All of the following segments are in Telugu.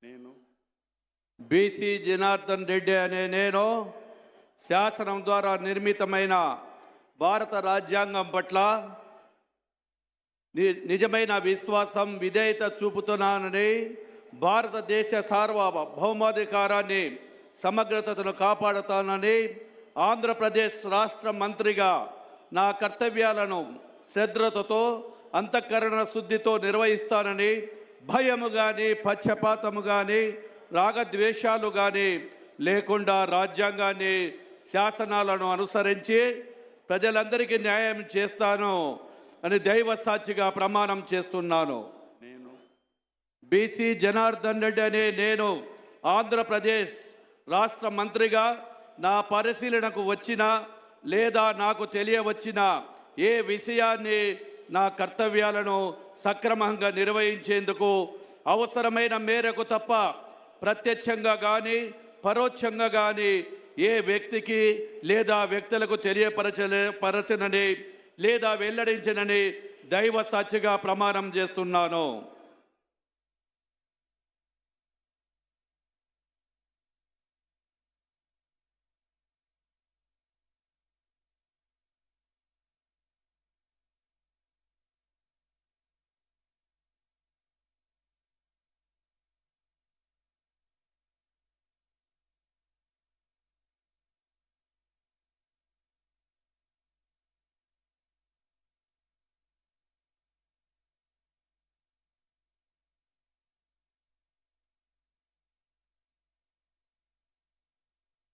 నేను బీసీ జనార్దన్ రెడ్డి అనే నేను శాసనం ద్వారా నిర్మితమైన భారత రాజ్యాంగం పట్ల నిజమైన విశ్వాసం విధేయత చూపుతున్నానని, భారతదేశ సార్వభౌమాధికారాన్ని సమగ్రతను కాపాడుతానని, ఆంధ్రప్రదేశ్ రాష్ట్ర మంత్రిగా నా కర్తవ్యాలను శ్రద్ధతో అంతఃకరణ శుద్ధితో నిర్వహిస్తానని, భయము కానీ పక్షపాతము కానీ రాగద్వేషాలు కానీ లేకుండా రాజ్యాంగాన్ని శాసనాలను అనుసరించి ప్రజలందరికీ న్యాయం చేస్తాను అని దైవ సాక్షిగా ప్రమాణం చేస్తున్నాను. నేను బీసీ జనార్దన్ రెడ్డి అనే నేను ఆంధ్రప్రదేశ్ రాష్ట్ర మంత్రిగా నా పరిశీలనకు వచ్చిన లేదా నాకు తెలియవచ్చిన ఏ విషయాన్ని నా కర్తవ్యాలను సక్రమంగా నిర్వహించేందుకు అవసరమైన మేరకు తప్ప ప్రత్యక్షంగా కానీ పరోక్షంగా కానీ ఏ వ్యక్తికి లేదా వ్యక్తులకు పరచనని లేదా వెల్లడించనని దైవ సాక్షిగా ప్రమాణం చేస్తున్నాను.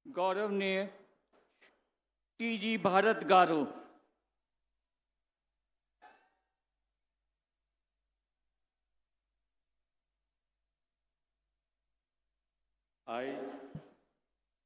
गौरवनीय टीजी भारत गारू, I